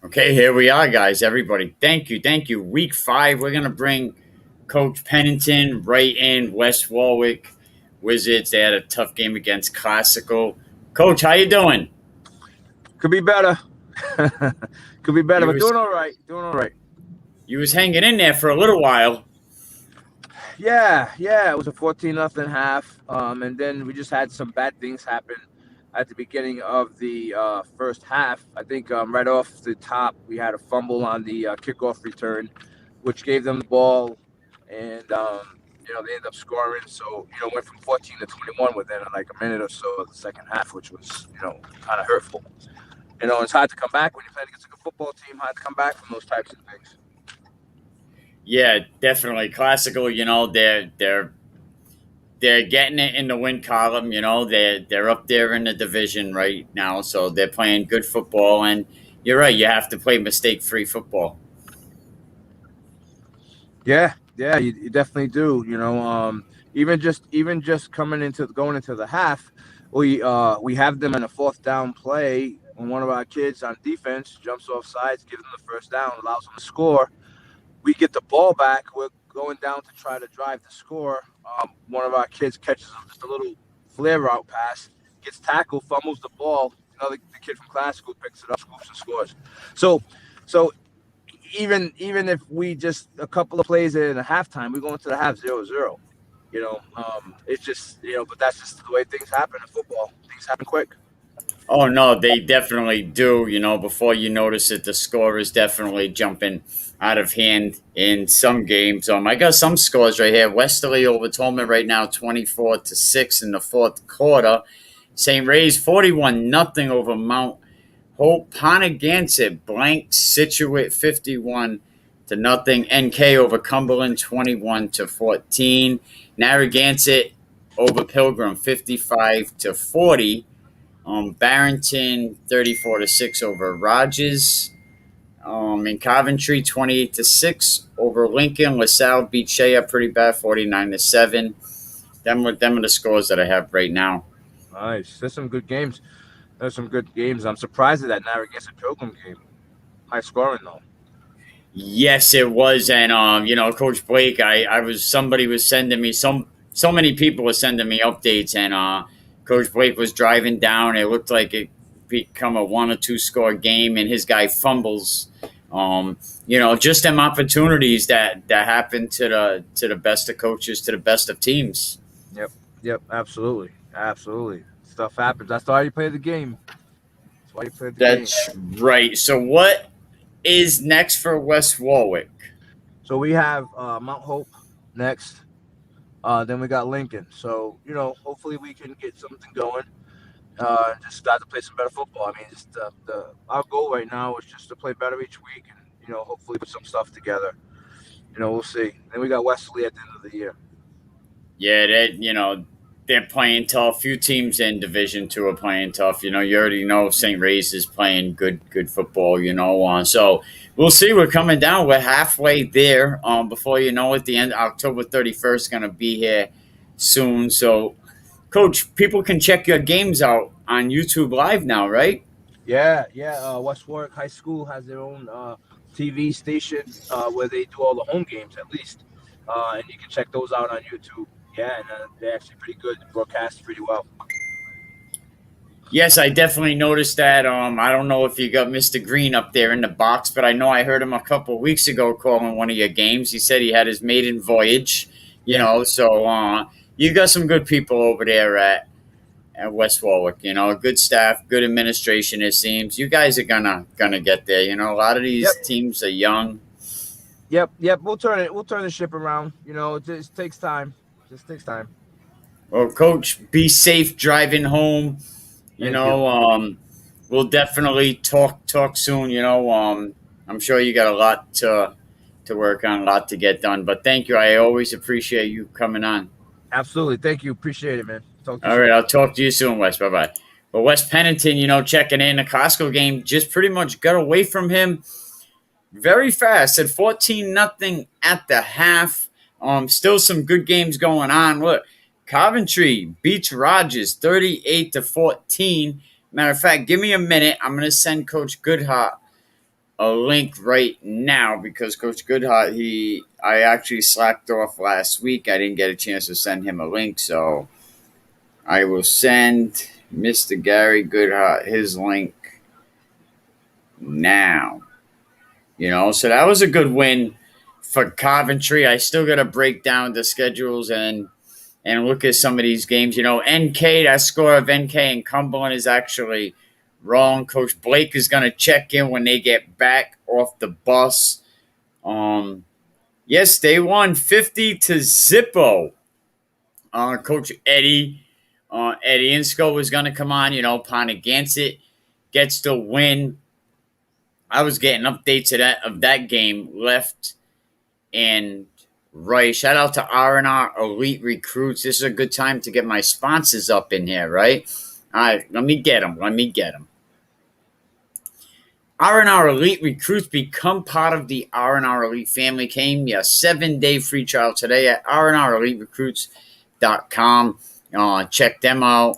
Okay, here we are, guys. Everybody, thank you, thank you. Week 5, we're gonna bring Coach Pennington right in. West Warwick Wizards. They had a tough game against Classical. Coach, how you doing? Could be better. Could be better, You but was doing all right. Doing all right. you was hanging in there for a little while. Yeah. It was a 14-0 half, and then we just had some bad things happen at the beginning of the first half. I think right off the top, we had a fumble on the kickoff return, which gave them the ball, and they ended up scoring. So went from 14 to 21 within like a minute or so of the second half, which was kind of hurtful. It's hard to come back when you play against a good football team. Hard to come back from those types of things. Yeah, definitely Classical. They're getting it in the win column. They're up there in the division right now, so they're playing good football. And you're right, you have to play mistake-free football. Yeah, you definitely do. Even just going into the half, we have them in a fourth down play when one of our kids on defense jumps off sides, gives them the first down, allows them to score. We get the ball back. We're going down to try to drive the score. One of our kids catches just a little flare route pass, gets tackled, fumbles the ball. The kid from classical picks it up, scoops and scores. So even if we just a couple of plays in a halftime, we go into the half 0-0. It's just but that's just the way things happen in football. Things happen quick. Oh no, they definitely do. Before you notice it, the score is definitely jumping out of hand in some games. I got some scores right here. Westerly over Tolman right now, 24-6 in the fourth quarter. St. Ray's 41-0 over Mount Hope. Ponagansett blank Situate 51-0. NK over Cumberland 21-14. Narragansett over Pilgrim 55-40. Barrington 34-6 over Rogers. In Coventry 28-6 over Lincoln. LaSalle beat Shea up pretty bad 49-7. Them are the scores that I have right now. Nice. There's some good games. I'm surprised at that Narragansett Pilgrim game. High scoring though. Yes, it was, and Coach Blake. I was somebody was sending me so many people were sending me updates, and Coach Blake was driving down. It looked like it become a 1 or 2 score game, and his guy fumbles. Just them opportunities that happen to the best of coaches, to the best of teams. Yep. Absolutely. Stuff happens. That's why you play the game. That's why you play the game. That's right. So what is next for West Warwick? So we have Mount Hope next. Then we got Lincoln. So hopefully we can get something going. Just start to play some better football. I mean, just our goal right now is just to play better each week, and hopefully put some stuff together. We'll see. Then we got Wesley at the end of the year. Yeah, they're playing tough. Few teams in Division Two are playing tough. You already know St. Ray's is playing good football. So we'll see. We're coming down. We're halfway there. Before you know it, the end October 31st going to be here soon. So, Coach, people can check your games out on YouTube Live now, right? Yeah. West Warwick High School has their own TV station where they do all the home games at least, and you can check those out on YouTube. Yeah, and they're actually pretty good. Broadcast pretty well. Yes, I definitely noticed that. I don't know if you got Mr. Green up there in the box, but I know I heard him a couple of weeks ago calling one of your games. He said he had his maiden voyage, so you got some good people over there at West Warwick. Good staff, good administration. It seems you guys are gonna get there. A lot of these teams are young. Yep. We'll turn the ship around. It just takes time. Well, Coach, be safe driving home. We'll definitely talk soon. I'm sure you got a lot to work on, a lot to get done. But thank you. I always appreciate you coming on. Absolutely. Thank you. Appreciate it, man. All right, I'll talk to you soon, Wes. Bye bye. But West Pennington, checking in the Costco game, just pretty much got away from him very fast at 14-0 at the half. Still some good games going on. Look, Coventry beats Rogers 38-14. Matter of fact, give me a minute. I'm going to send Coach Goodhart a link right now because Coach Goodhart, I actually slacked off last week. I didn't get a chance to send him a link, so I will send Mr. Gary Goodhart his link now. So that was a good win for Coventry. I still got to break down the schedules and look at some of these games. NK, that score of NK and Cumberland is actually wrong. Coach Blake is going to check in when they get back off the bus. Yes, they won 50 to Zippo. Coach Eddie Insco was going to come on. Ponagansett gets the win. I was getting updates of that game left and right. Shout out to R&R Elite Recruits. This is a good time to get my sponsors up in here, right? All right, let me get them. R&R Elite Recruits, become part of the R&R Elite family. Came a 7-day free trial today at rnreliterecruits.com. Check them out.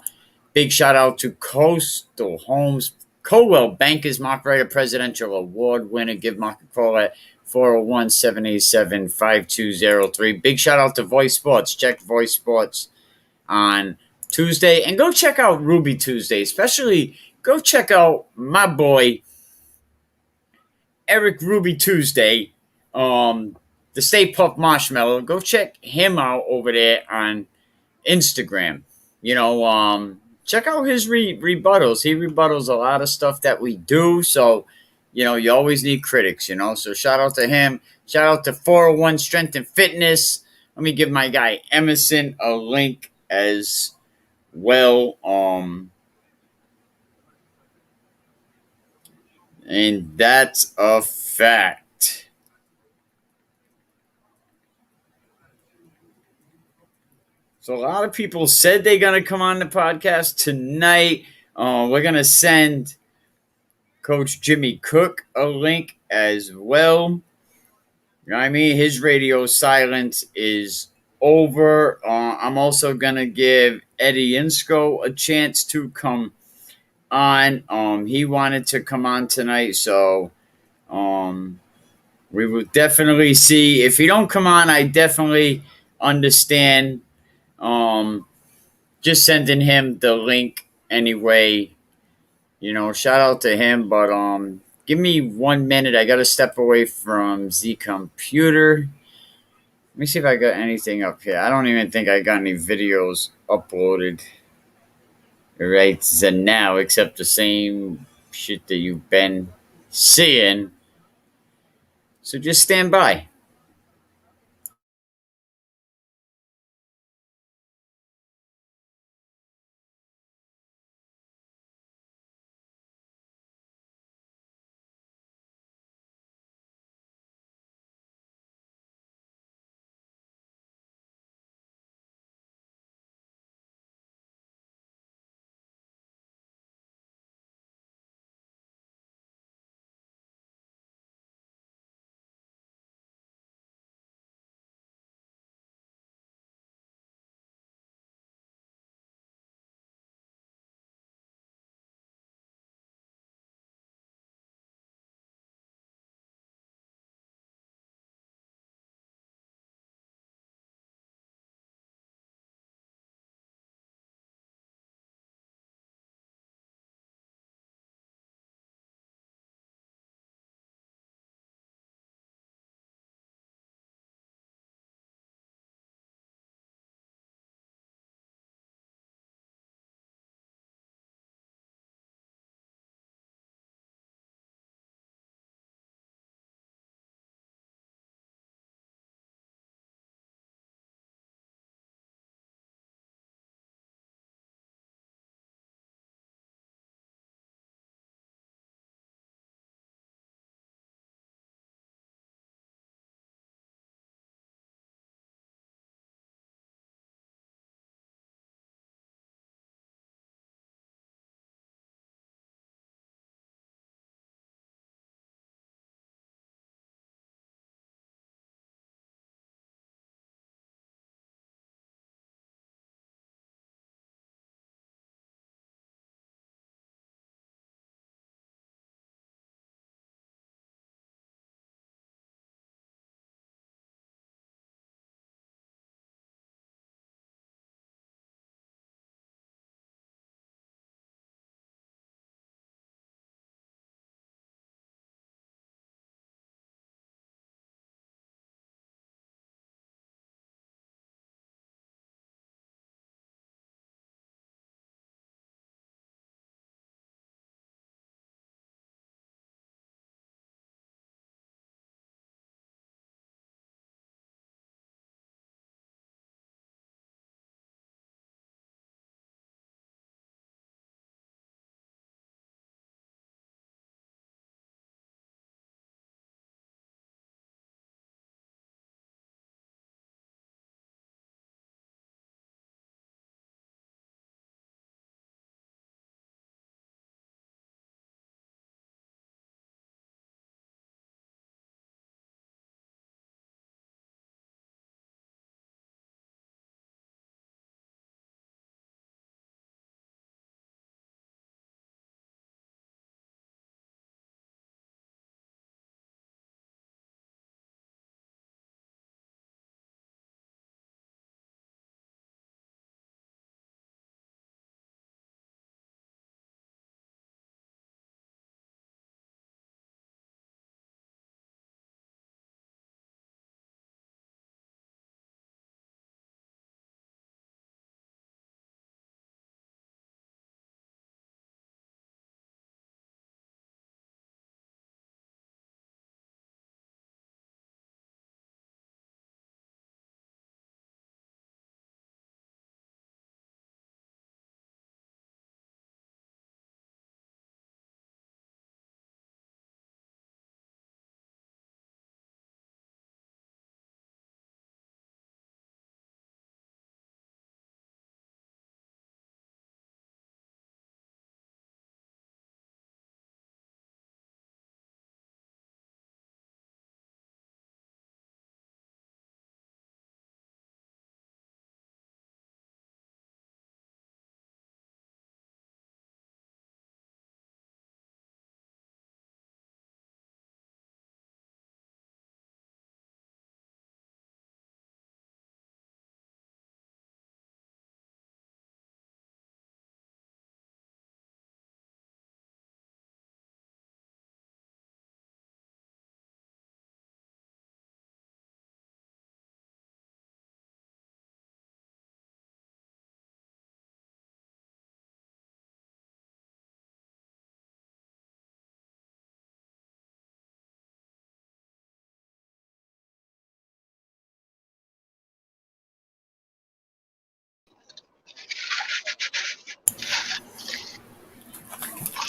Big shout out to Coastal Homes. Colwell Bankers Mark Ryder Presidential Award winner. Give Mark a call at 401-787-5203. Big shout out to Voice Sports. Check Voice Sports on Tuesday. And go check out Ruby Tuesday. Especially go check out my boy, Eric Ruby Tuesday, the Stay Puft Marshmallow. Go check him out over there on Instagram. Check out his rebuttals. He rebuttals a lot of stuff that we do. So, you always need critics, So shout out to him. Shout out to 401 Strength and Fitness. Let me give my guy Emerson a link as well. And that's a fact. So a lot of people said they're going to come on the podcast tonight. We're going to send Coach Jimmy Cook a link as well. You know what I mean? His radio silence is over. I'm also going to give Eddie Insco a chance to come on. He wanted to come on tonight, so we will definitely see. If he don't come on, I definitely understand. Just sending him the link anyway. Shout out to him. But give me 1 minute. I gotta step away from the computer. Let me see if I got anything up here. I don't even think I got any videos uploaded right now, except the same shit that you've been seeing. So just stand by.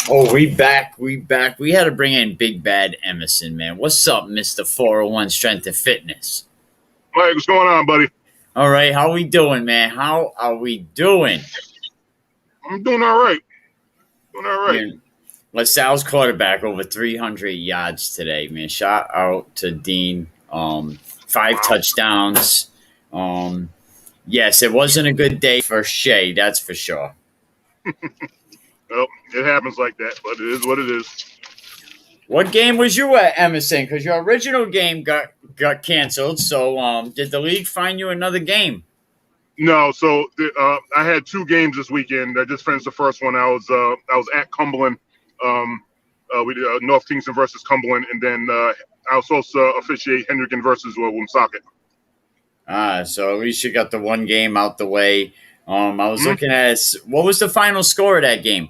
Oh, we back. We back. We had to bring in Big Bad Emerson, man. What's up, Mister 401 Strength and Fitness? Mike, what's going on, buddy? All right, how we doing, man? How are we doing? I'm doing all right. Doing all right. Man, LaSalle's quarterback over 300 yards today, man. Shout out to Dean. Five Wow. touchdowns. Um, yes, it wasn't a good day for Shea, that's for sure. Well, it happens like that, but it is what it is. What game was you at, Emerson? Because your original game got canceled. So, did the league find you another game? No, so I had two games this weekend. I just finished the first one. I was at Cumberland. We did North Kingston versus Cumberland, and then I was supposed to officiate Hendricken versus Woonsocket. So at least you got the one game out the way. I was Mhm. looking at what was the final score of that game?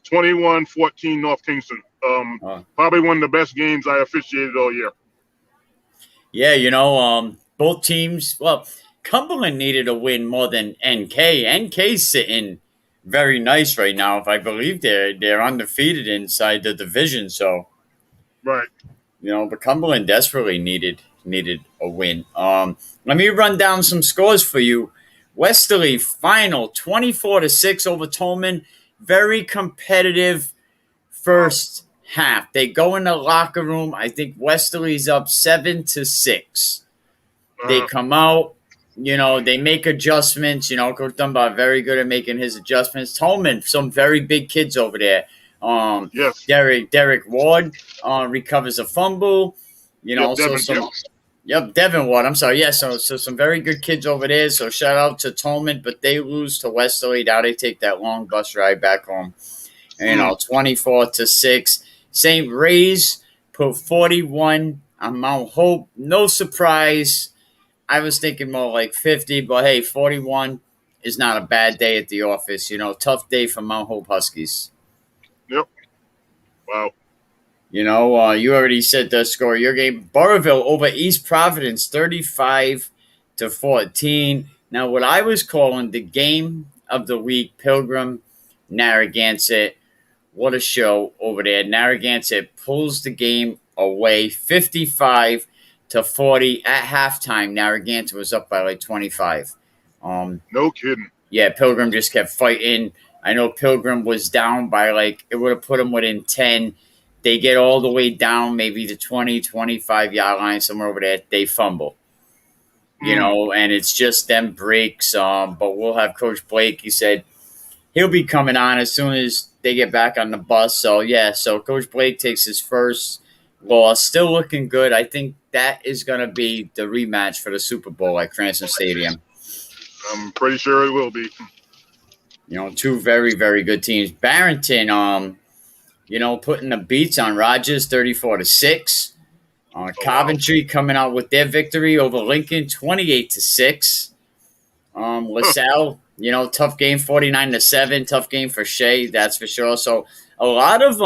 21-14 North Kingston. Uh, Probably one of the best games I officiated all year. yeah, both teams. Well, Cumberland needed a win more than NK. NK's sitting very nice right now. If I believe they're undefeated inside the division. So Right. but Cumberland desperately needed a win. Let me run down some scores for you. Westerly final 24-6 over Tolman. Very competitive first half. They go in the locker room. I think Westerly's up 7-6. They Uh, come out. They make adjustments. Coach Dunbar very good at making his adjustments. Tolman, some very big kids over there. yes. Derek Ward recovers a fumble. Yep. So Devin. some. Yep, Devin Ward. I'm sorry. Yeah, so some very good kids over there. So shout out to Tolman, but they lose to Westerly. Now they take that long bus ride back home. 24-6. St. Ray's put 41 on Mount Hope. No surprise. I was thinking more like 50, but hey, 41 is not a bad day at the office. Tough day for Mount Hope Huskies. Yep. Wow. You already said the score of your game. Burrville over East Providence, 35-14. Now, what I was calling the game of the week, Pilgrim, Narragansett. What a show over there. Narragansett pulls the game away, 55-40 at halftime. Narragansett was up by like 25. No kidding. Yeah, Pilgrim just kept fighting. I know Pilgrim was down by it would have put them within 10. They get all the way down, maybe the 20, 25-yard line, somewhere over there. They fumble, and it's just them breaks. But we'll have Coach Blake. He said he'll be coming on as soon as they get back on the bus. So, so Coach Blake takes his first loss. Still looking good. I think that is going to be the rematch for the Super Bowl at Cranston Stadium. I'm pretty sure it will be. Two very, very good teams. Barrington, putting the beats on Rogers 34-6. Coventry coming out with their victory over Lincoln 28-6. LaSalle, tough game 49-7. Tough game for Shea, that's for sure. So a lot of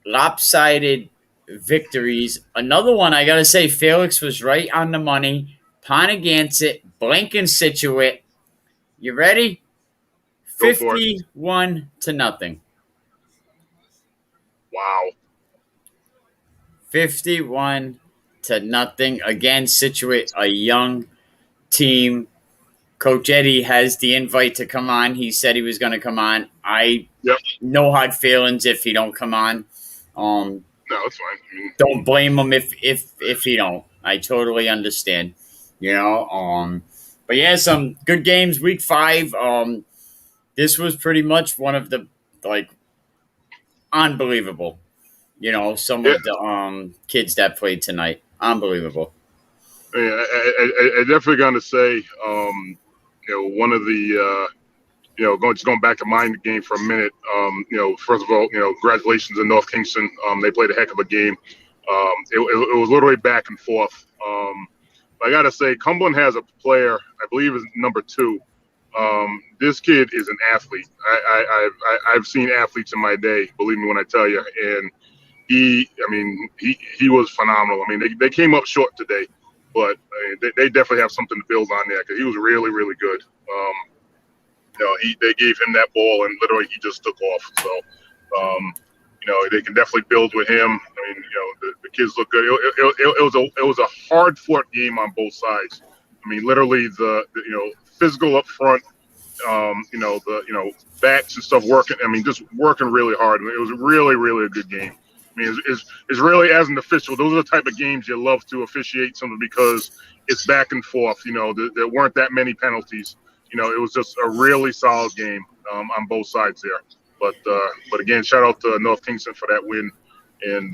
lopsided victories. Another one I gotta say, Felix was right on the money. Ponagansett, Blanken Situate. You ready? Go for it. 51-0. Wow. 51-0. Again, Situate, a young team. Coach Eddie has the invite to come on. He said he was going to come on. Yep. No hard feelings if he don't come on. No, it's fine. Don't blame him if he don't. I totally understand. But yeah, some good games. Week 5. This was pretty much one of the unbelievable. Some of the kids that played tonight. Unbelievable. Yeah, I definitely going to say, one of the, going back to mind game for a minute. First of all, congratulations to North Kingston. They played a heck of a game. It was literally back and forth. I got to say, Cumberland has a player, I believe is number 2. This kid is an athlete. I've seen athletes in my day, believe me when I tell you. And he was phenomenal. They came up short today, but they definitely have something to build on there because he was really, really good. they gave him that ball and literally he just took off. So, they can definitely build with him. I mean, the kids look good. It was a hard fought game on both sides. I mean, literally the physical up front. Backs and stuff working. I mean, just working really hard. And it was really, really a good game. I mean, it's really, as an official, those are the type of games you love to officiate something because it's back and forth. There weren't that many penalties. It was just a really solid game on both sides there. But again, shout out to North Kingston for that win. And,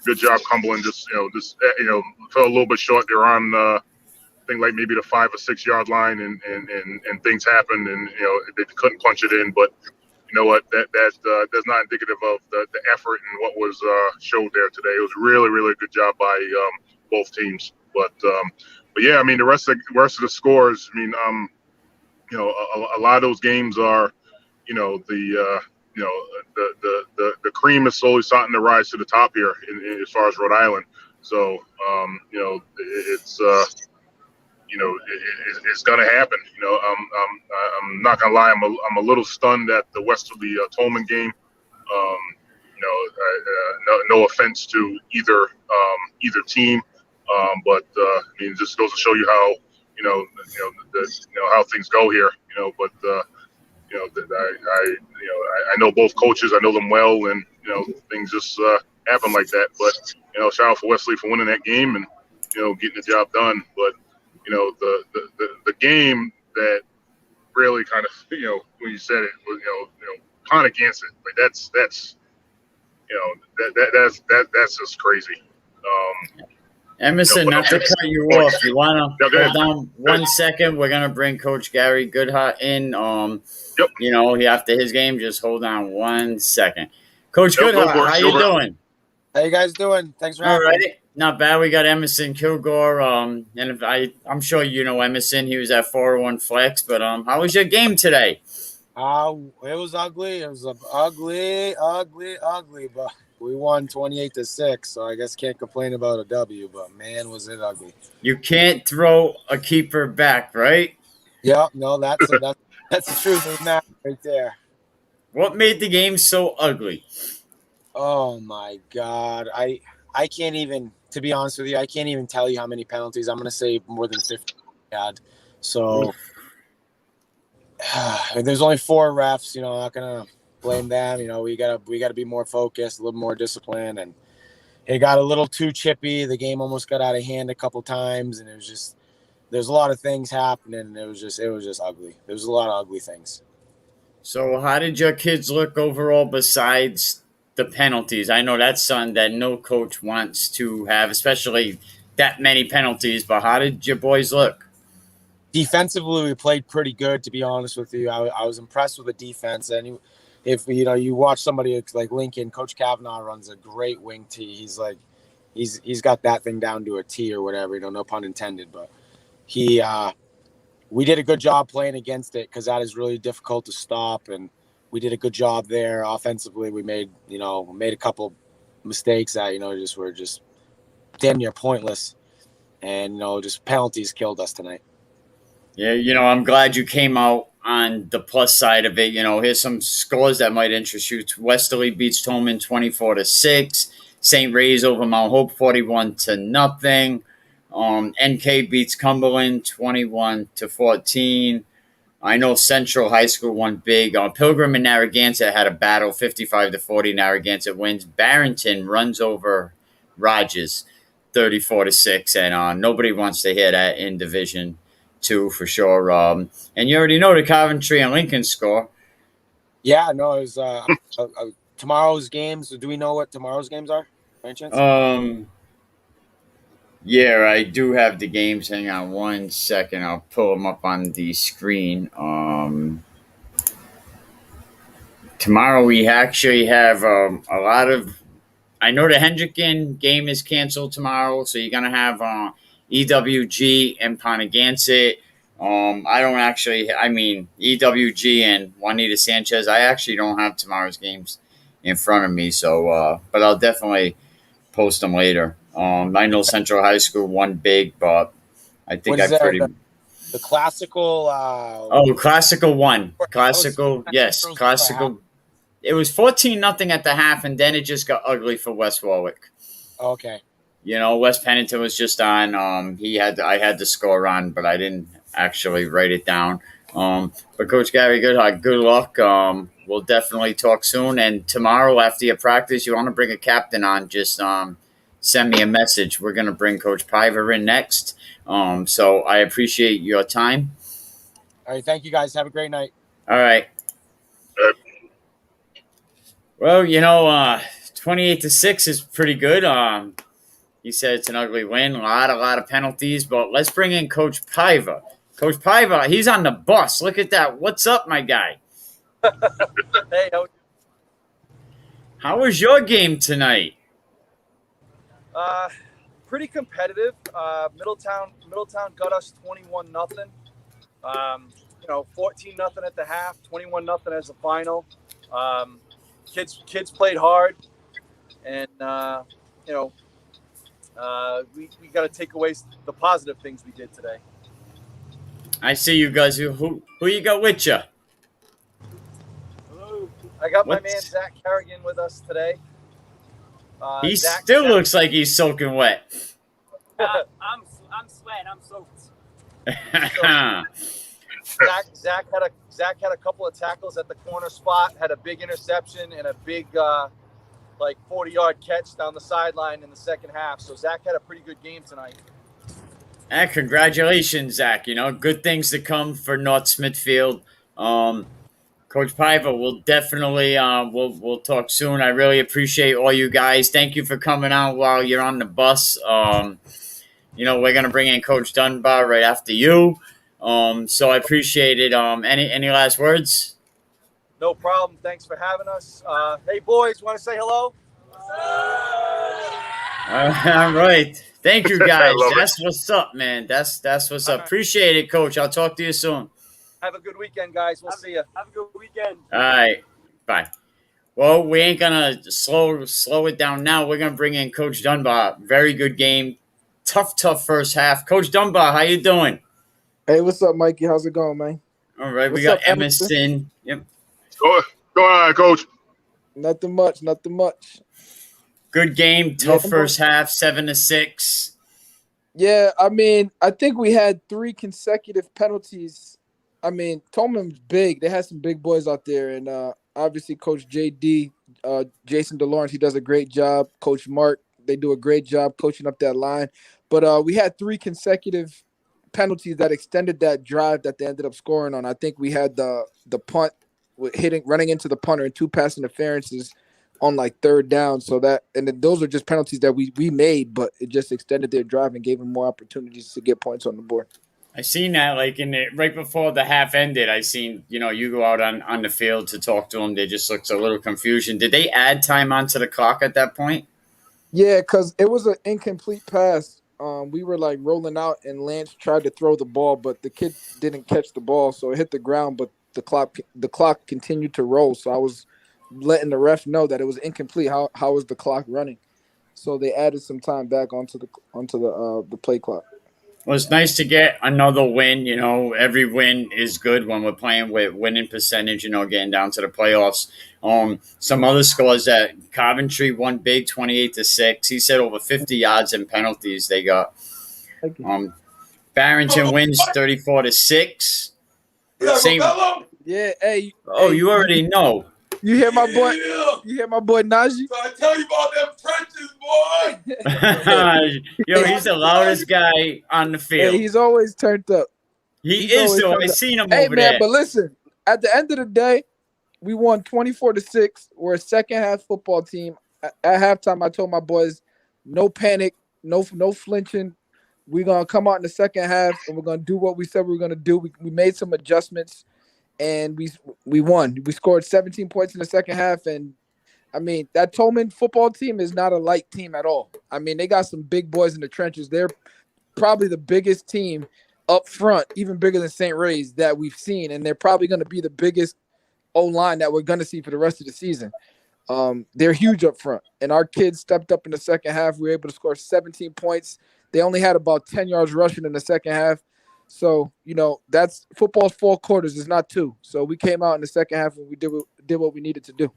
good job, Cumberland. Just fell a little bit short. They're on, I think, like maybe the 5 or 6 yard line, and things happened, and they couldn't punch it in. But you know what? That's not indicative of the effort and what was showed there today. It was really, really good job by both teams. But yeah, I mean, the rest of the scores. I mean, a lot of those games are, the cream is slowly starting to rise to the top here as far as Rhode Island. So it's. It's going to happen. I'm not going to lie. I'm a little stunned at the Westerly Tolman game. No offense to either team, but I mean, it just goes to show you how how things go here. But I know both coaches. I know them well, and things just happen like that. But shout out for Wesley for winning that game and getting the job done. But the game that really kind of, when you said it, was, kind of against it. Like that's that's just crazy. Emerson, not to cut you off, you want to hold on 1 second? We're going to bring Coach Gary Goodhart in. Yep. After his game, just hold on 1 second. Coach Goodhart, how you doing? How you guys doing? Thanks for having me. Not bad. We got Emerson Kilgore. And I'm sure you know Emerson. He was at 401 Flex. But how was your game today? It was ugly. It was ugly. But we won 28-6. So I guess can't complain about a W. But man, was it ugly. You can't throw a keeper back, right? Yeah. No, that's the truth of that right there. What made the game so ugly? Oh my God. I can't even, to be honest with you, I can't even tell you how many penalties. I'm going to say more than 50 had. So there's only 4 refs, I'm not going to blame them. We got to be more focused, a little more disciplined, and it got a little too chippy. The game almost got out of hand a couple times, and it was just, there's a lot of things happening, and it was just ugly. There was a lot of ugly things. So how did your kids look overall besides the penalties? I know that's something that no coach wants to have, especially that many penalties, but how did your boys look? Defensively, we played pretty good, to be honest with you. I was impressed with the defense. And if you watch somebody like Lincoln, Coach Kavanaugh runs a great wing tee. He's got that thing down to a T or whatever, no pun intended. But we did a good job playing against it because that is really difficult to stop. And we did a good job there offensively. We made a couple mistakes that were just damn near pointless, and just penalties killed us tonight. Yeah, I'm glad you came out on the plus side of it. Here's some scores that might interest you. Westerly beats Tolman 24-6. St. Ray's over Mount Hope 41-0. NK beats Cumberland 21-14. I know Central High School won big. Pilgrim and Narragansett had a battle, 55-40. Narragansett wins. Barrington runs over Rogers, 34-6, and nobody wants to hear that in Division 2 for sure. And you already know the Coventry and Lincoln score. Yeah, no, it was tomorrow's games. Do we know what tomorrow's games are, by any chance? Yeah, I do have the games. Hang on 1 second. I'll pull them up on the screen. Tomorrow we actually have a lot of. I know the Hendricken game is canceled tomorrow, so you're gonna have EWG and Ponagansett. EWG and Juanita Sanchez. I actually don't have tomorrow's games in front of me, so but I'll definitely post them later. I know Central High School won big, but I think The classical. Oh, classical one. That Yes, was classical. It was 14-0 at the half, and then it just got ugly for West Warwick. Okay. You know, West Pennington was just on. I had the score on, but I didn't actually write it down. But Coach Gary Goodhart, good luck. We'll definitely talk soon. And tomorrow after your practice, you want to bring a captain on, just send me a message. We're gonna bring Coach Piver in next. So I appreciate your time. All right. Thank you guys. Have a great night. All right. Well, 28-6 is pretty good. He said it's an ugly win, a lot of penalties, but let's bring in Coach Piva. Coach Piva, he's on the bus. Look at that. What's up, my guy? Hey, How was your game tonight? pretty competitive. Middletown got us 21-0. 14-0 at the half, 21-0 as the final. Kids played hard, and we got to take away the positive things we did today. I see you guys. Who you got with you? I got my What? man Zach Carrigan with us today. He Zach looks like he's soaking wet. I'm sweating. I'm soaked. Zach had a couple of tackles at the corner spot, had a big interception and a big 40-yard catch down the sideline in the second half. So Zach had a pretty good game tonight. And congratulations, Zach. Good things to come for North Smithfield. Coach Piva, we'll definitely we'll talk soon. I really appreciate all you guys. Thank you for coming out while you're on the bus. We're gonna bring in Coach Dunbar right after you. So I appreciate it. Any last words? No problem. Thanks for having us. Hey, boys, want to say hello? All right. Thank you, guys. Love it. That's what's up, man. That's what's up. Appreciate it, Coach. I'll talk to you soon. Have a good weekend, guys. We'll see you. Have a good weekend. All right. Bye. Well, we ain't gonna slow it down now. We're gonna bring in Coach Dunbar. Very good game. Tough first half. Coach Dunbar, how you doing? Hey, what's up, Mikey? How's it going, man? All right. We What's got up, Emerson? Emerson. Yep. Go on, Coach. Nothing much. Good game. Tough Yeah. first half. 7-6. Yeah, I think we had 3 consecutive penalties. Tolman's big. They had some big boys out there, and obviously Coach JD, Jason DeLawrence, he does a great job. Coach Mark, they do a great job coaching up that line. But we had 3 consecutive penalties that extended that drive that they ended up scoring on. I think we had the punt running into the punter and 2 pass interferences on third down. So those are just penalties that we made, but it just extended their drive and gave them more opportunities to get points on the board. I seen that right before the half ended. I seen you go out on the field to talk to them. There just looks a little confusion. Did they add time onto the clock at that point? Yeah, because it was an incomplete pass. We were rolling out, and Lance tried to throw the ball, but the kid didn't catch the ball, so it hit the ground. But the clock continued to roll. So I was letting the ref know that it was incomplete. How was the clock running? So they added some time back onto the play clock. Well, it's nice to get another win. Every win is good when we're playing with winning percentage, getting down to the playoffs. Some other scores that Coventry won big, 28-6. He said over 50 yards and penalties they got. Barrington wins 34-6. Same. Yeah, hey. Oh, you already know. You hear my boy? You hear my boy Najee? So I tell you about them trenches, boy. Yo, he's the loudest guy on the field. Hey, he's always turned up. He He's is, always though. turned I up. seen him Hey, over man, there. but listen, at the end of the day, we won 24-6. We're a second half football team. At halftime, I told my boys, no panic, no flinching. We're going to come out in the second half, and we're going to do what we said we were going to do. We made some adjustments, and we won. We scored 17 points in the second half, and, that Tolman football team is not a light team at all. They got some big boys in the trenches. They're probably the biggest team up front, even bigger than St. Ray's that we've seen, and they're probably going to be the biggest O-line that we're going to see for the rest of the season. They're huge up front, and our kids stepped up in the second half. We were able to score 17 points. They only had about 10 yards rushing in the second half. So, that's football's 4 quarters. It's not two. So we came out in the second half and we did what we needed to do.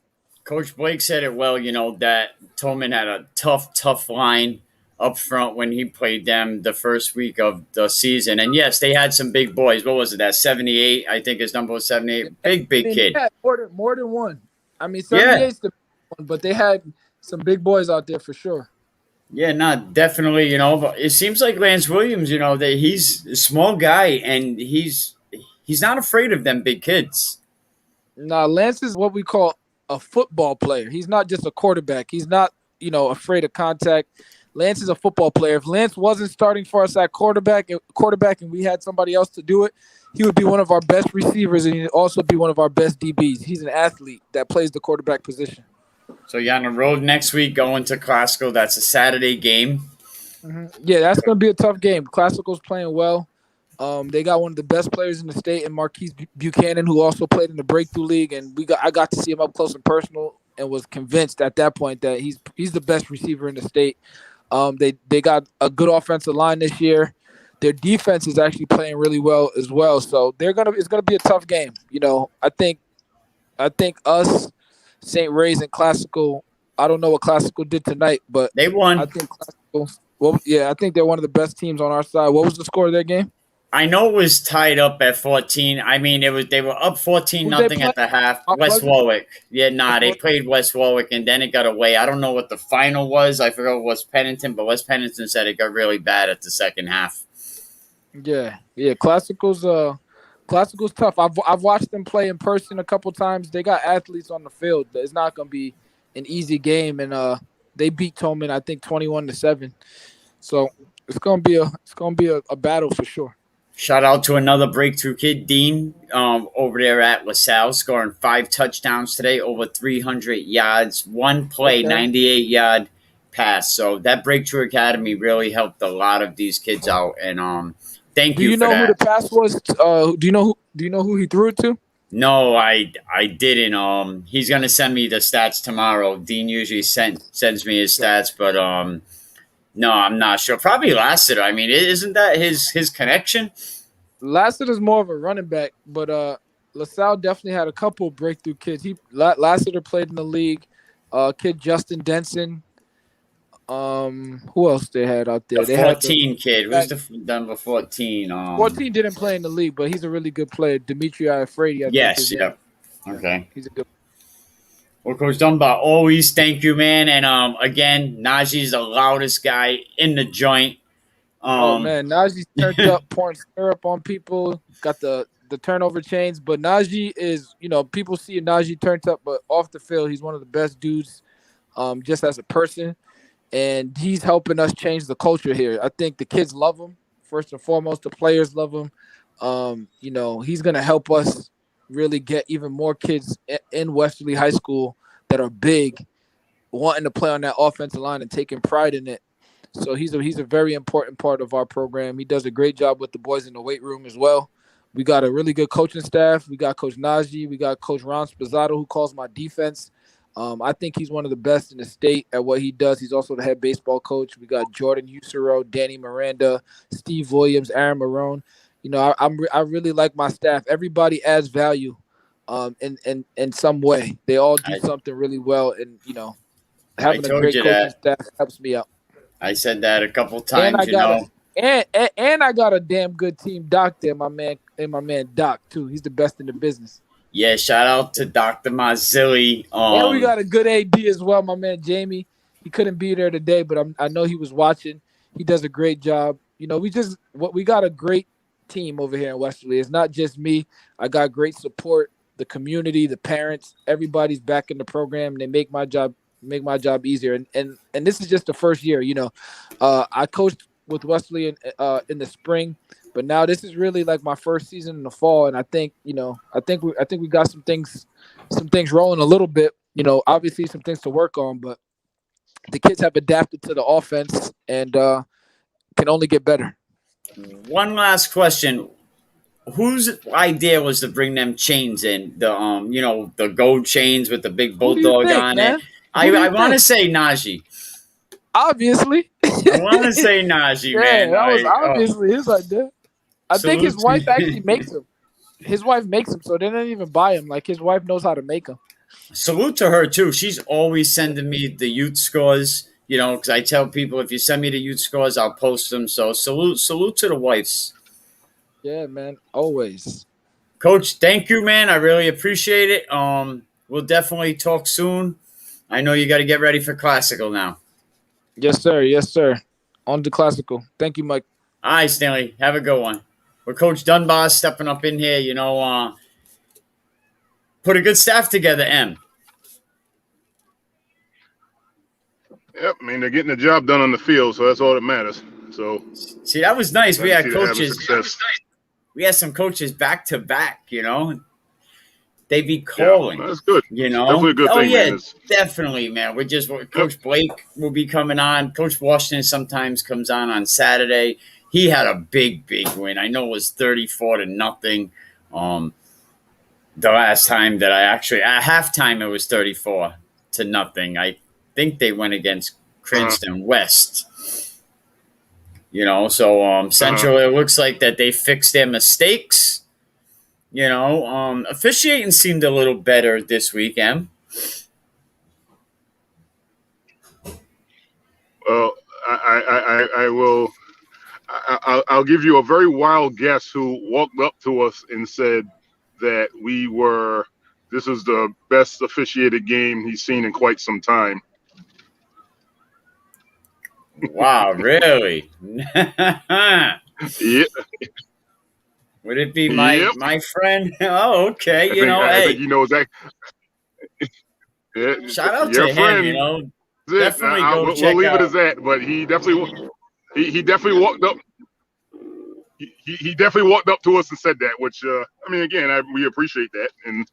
Coach Blake said it well, that Tolman had a tough line up front when he played them the first week of the season. And yes, they had some big boys. What was it? That 78, I think his number was 78. Big They kid. had more than one. I mean, Yeah. 78's the big one, but they had some big boys out there for sure. Yeah, no, definitely, but it seems like Lance Williams, that he's a small guy and he's not afraid of them big kids. Now, Lance is what we call a football player. He's not just a quarterback. He's not, afraid of contact. Lance is a football player. If Lance wasn't starting for us at quarterback and we had somebody else to do it, he would be one of our best receivers and he'd also be one of our best DBs. He's an athlete that plays the quarterback position. So you're on the road next week going to Classical. That's a Saturday game. Yeah, that's going to be a tough game. Classical's playing well. They got one of the best players in the state, and Marquise Buchanan, who also played in the Breakthrough League, and I got to see him up close and personal, and was convinced at that point that he's the best receiver in the state. They got a good offensive line this year. Their defense is actually playing really well as well. So it's gonna be a tough game. I think us, St. Ray's, and Classical. I don't know what Classical did tonight, but they won. I think Classical. Well, yeah, I think they're one of the best teams on our side. What was the score of their game? I know it was tied up at 14. I mean, they were up 14-0 at the half. West Warwick. Yeah, they played West Warwick, and then it got away. I don't know what the final was. I forgot it was Pennington, but West Pennington said it got really bad at the second half. Yeah. Classical's tough. I've watched them play in person a couple times. They got athletes on the field. It's not gonna be an easy game, and they beat Tolman, I think, 21-7. So it's gonna be a battle for sure. Shout out to another breakthrough kid, Dean, over there at LaSalle, scoring 5 touchdowns today, over 300 yards, one play, 98-yard pass. So that Breakthrough Academy really helped a lot of these kids out, and thank you for that. Do you know who the pass was? Do you know who he threw it to? No, I didn't. He's gonna send me the stats tomorrow. Dean usually sends me his stats, but no, I'm not sure. Probably Lassiter. I mean, isn't that his connection? Lassiter's more of a running back, but LaSalle definitely had a couple breakthrough kids. Lassiter played in the league. Kid Justin Denson. Who else they had out there? The 14 kid. Who's the number 14? 14 didn't play in the league, but he's a really good player. Dimitri Iafredi. Yes, yep. Okay. He's a good. Well, Coach Dunbar, always thank you, man. And again, Najee's the loudest guy in the joint. Oh man, Najee's turned up, pouring syrup on people. Got the turnover chains, but Najee is, people see Najee turned up, but off the field, he's one of the best dudes, just as a person, and he's helping us change the culture here. I think the kids love him first and foremost. The players love him. He's gonna help us really get even more kids in Westerly High School that are big, wanting to play on that offensive line and taking pride in it. So he's a very important part of our program. He does a great job with the boys in the weight room as well. We got a really good coaching staff. We got Coach Najee. We got Coach Ron Spazzato, who calls my defense. I think he's one of the best in the state at what he does. He's also the head baseball coach. We got Jordan Usero, Danny Miranda, Steve Williams, Aaron Marone. I really like my staff. Everybody adds value in some way. They all do something really well, and having a great coaching staff helps me out. I said that a couple times, and I got a damn good team doc there, my man Doc too. He's the best in the business. Yeah, shout out to Dr. Mazzilli. And we got a good AD as well, my man Jamie. He couldn't be there today, but I know he was watching. He does a great job. We got a great team over here in Westerly. It's not just me. I got great support. The community, the parents, everybody's back in the program. They make my job easier. And this is just the first year. I coached with Westerly in the spring, but now this is really like my first season in the fall. And I think we got some things rolling a little bit. Obviously some things to work on, but the kids have adapted to the offense and can only get better. One last question. Whose idea was to bring them chains in? The gold chains with the big bulldog on it. I want to say Najee. Obviously. I want to say Najee, man. That was obviously his idea. I think his Salute wife to, actually makes him. His wife makes him, so they didn't even buy him. Like his wife knows how to make him. salute to her too. She's always sending me the youth scores. Because I tell people if you send me the youth scores, I'll post them. So salute to the wives. Yeah, man. Always. Coach, thank you, man. I really appreciate it. We'll definitely talk soon. I know you got to get ready for classical now. Yes, sir. Yes, sir. On the classical. Thank you, Mike. All right, Stanley, have a good one. With Coach Dunbar stepping up in here, put a good staff together, M. Yep. I mean, they're getting the job done on the field, so that's all that matters. So See, that was nice. glad to see they're having success. We had some coaches back to back, They be Yeah, calling, that's good. Definitely a good Oh, thing, yeah, man. definitely, man. Coach Blake will be coming on. Coach Washington sometimes comes on Saturday. He had a big, big win. I know it was 34-0. The last time that at halftime, it was 34-0. I think they went against Cranston West. Central, it looks like that they fixed their mistakes. Officiating seemed a little better this weekend. Well, I will. I'll give you a very wild guess who walked up to us and said that this is the best officiated game he's seen in quite some time. Wow, really? Yeah. Would it be my friend? Oh, okay. I think he knows that. Yeah, shout out your to friend. him. That's Definitely it. go We'll check leave out. it as that. But he definitely walked up. He definitely walked up to us and said that, which again, we appreciate that, and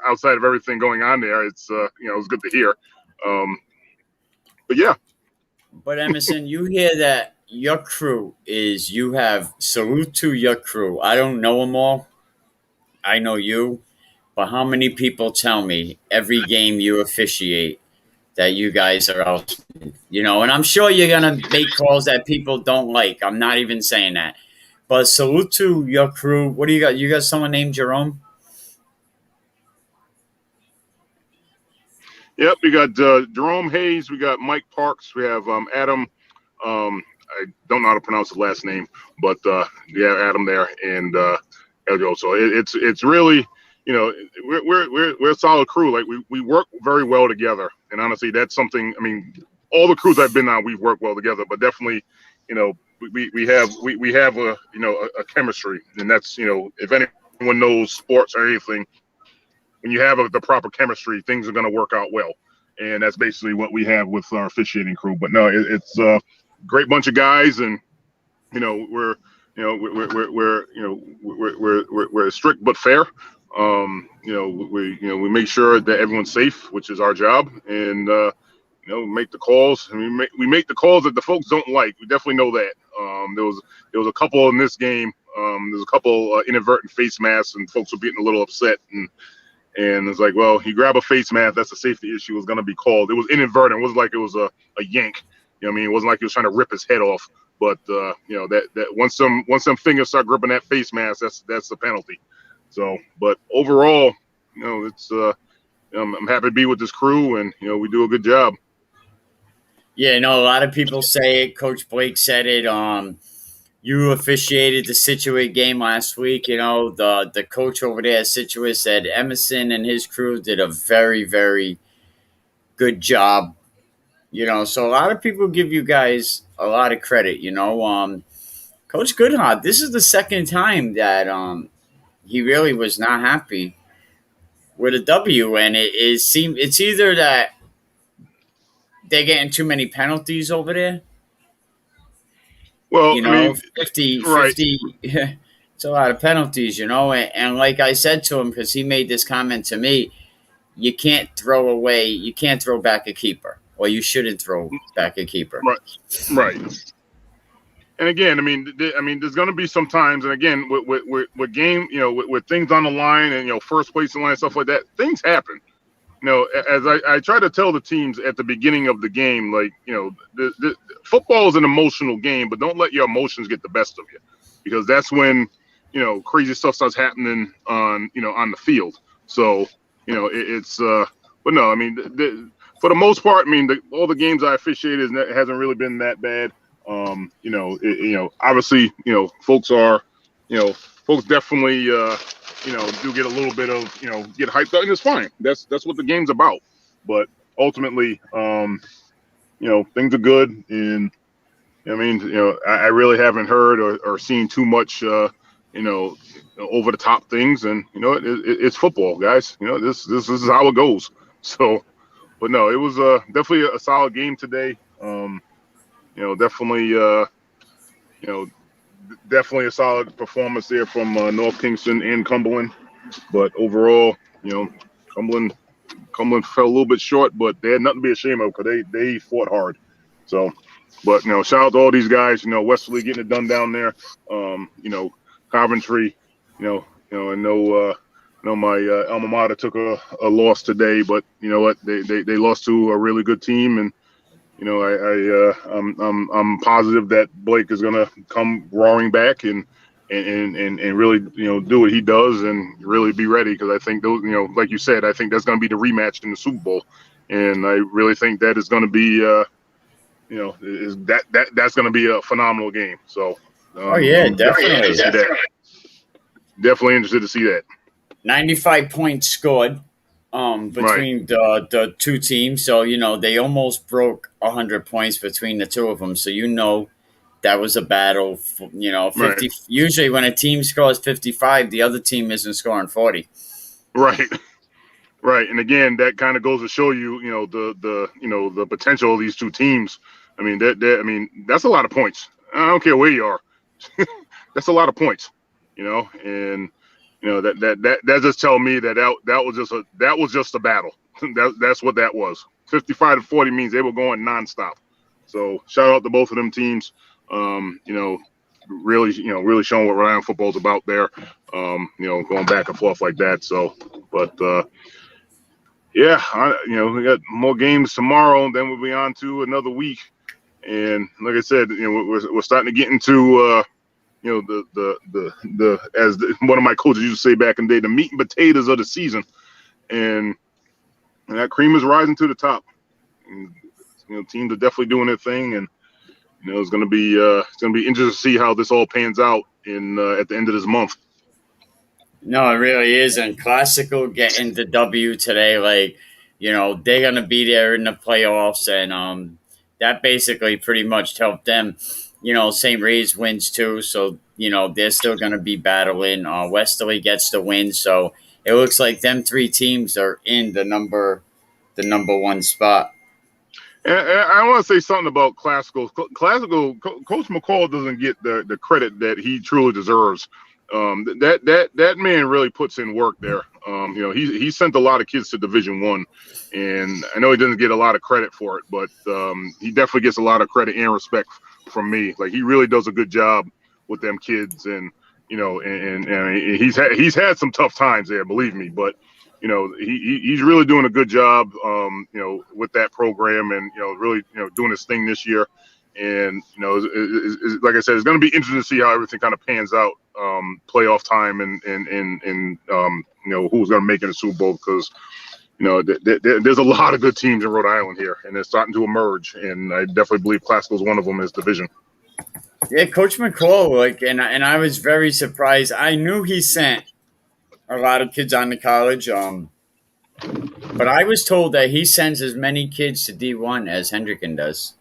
outside of everything going on there, it's it's good to hear. But yeah. But Emerson, you hear that your crew you have salute to your crew. I don't know them all. I know you, but how many people tell me every game you officiate that you guys are out, and I'm sure you're going to make calls that people don't like. I'm not even saying that. But salute to your crew. What do you got? You got someone named Jerome? Yep, we got Jerome Hayes. We got Mike Parks. We have Adam. I don't know how to pronounce his last name, but Adam there, and Eljo. So it's really, we're a solid crew. Like we work very well together, and honestly, that's something. I mean, all the crews I've been on, we've worked well together. But definitely, we have a chemistry, and that's if anyone knows sports or anything. When you have the proper chemistry, things are going to work out well, and that's basically what we have with our officiating crew. But no, it's a great bunch of guys, and we're strict but fair. We make sure that everyone's safe, which is our job, and make the calls. I mean, we make the calls that the folks don't like. We definitely know that. There was a couple in this game. There's a couple inadvertent face masks, and folks were getting a little upset, and it's like, well, you grab a face mask, that's a safety issue, was going to be called. It was inadvertent. It wasn't like it was a yank. It wasn't like he was trying to rip his head off. But that once some fingers start gripping that face mask, that's the penalty. So, but overall, it's I'm happy to be with this crew, and we do a good job. Yeah, a lot of people say it. Coach Blake said it. You officiated the Situate game last week. The coach over there at Situate said Emerson and his crew did a very, very good job. So a lot of people give you guys a lot of credit. Coach Goodhart, this is the second time that he really was not happy with a W, and it's either that they're getting too many penalties over there. Well, 50, right. 50 it's a lot of penalties, and like I said to him, because he made this comment to me, you can't throw back a keeper, or you shouldn't throw back a keeper. Right. And again, there's going to be some times, and again, with game, with things on the line, and first place in line, stuff like that, things happen. As I try to tell the teams at the beginning of the game, like, the football is an emotional game, but don't let your emotions get the best of you. because that's when, crazy stuff starts happening on the field. So, but no, I mean, for the most part, I mean, all the games I officiated it hasn't really been that bad. Obviously, folks are, folks definitely, do get a little bit of, get hyped up, and it's fine. That's what the game's about. But ultimately, things are good, and I mean, I really haven't heard or seen too much, over the top things, and it's football, guys. This is how it goes. So, but no, it was definitely a solid game today. Definitely, definitely a solid performance there from North Kingston and Cumberland. But overall, Cumberland fell a little bit short, but they had nothing to be ashamed of because they fought hard. So, but shout out to all these guys. Westerly getting it done down there. Coventry. I know my alma mater took a loss today, but you know what? They lost to a really good team, and I'm positive that Blake is gonna come roaring back and really do what he does and really be ready, because I think those like you said, I think that's gonna be the rematch in the Super Bowl, and I really think that is gonna be that's gonna be a phenomenal game. So Oh yeah, definitely. Definitely interested to see that. 95 points scored between the two teams. So, they almost broke 100 points between the two of them. So, that was a battle. 50. Right. Usually when a team scores 55, the other team isn't scoring 40. Right. Right. And again, that kind of goes to show you, the potential of these two teams. I mean, that's a lot of points. I don't care where you are. That's a lot of points, and that just tell me that was just a battle. That's what that was. 55-40 means they were going nonstop. So shout out to both of them teams. Really showing what Rhode Island football's about there. Going back and forth like that. So, but we got more games tomorrow, and then we'll be on to another week. And like I said, we're starting to get into as one of my coaches used to say back in the day, the meat and potatoes of the season, and that cream is rising to the top. And, teams are definitely doing their thing, and it's going to be interesting to see how this all pans out at the end of this month. No, it really is. And Classical getting the W today, they're going to be there in the playoffs, and that basically pretty much helped them. St. Ray's wins too, so they're still going to be battling. Westerly gets the win, so it looks like them three teams are in the number one spot. And I want to say something about Classical. Coach McCall doesn't get the credit that he truly deserves. That man really puts in work there. He sent a lot of kids to Division I, and I know he doesn't get a lot of credit for it, but he definitely gets a lot of credit and respect from me. Like, he really does a good job with them kids, and and he's had some tough times there, believe me, but he's really doing a good job with that program, and really doing his thing this year. And like I said, it's going to be interesting to see how everything kind of pans out playoff time, and who's going to make it in the Super Bowl, because there's a lot of good teams in Rhode Island here, and they're starting to emerge, and I definitely believe Classical is one of them in this division. Yeah, Coach McCall, and I was very surprised. I knew he sent a lot of kids on to college, but I was told that he sends as many kids to D1 as Hendricken does.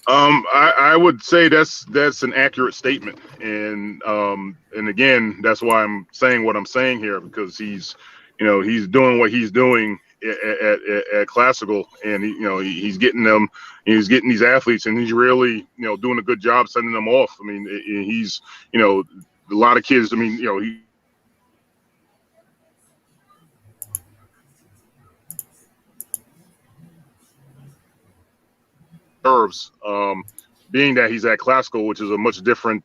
I would say that's an accurate statement, and again, that's why I'm saying what I'm saying here, because he's doing what he's doing at Classical, and he's getting them, he's getting these athletes, and he's really doing a good job sending them off. I mean, he's a lot of kids. I mean, he. Being that he's at Classical, which is a much different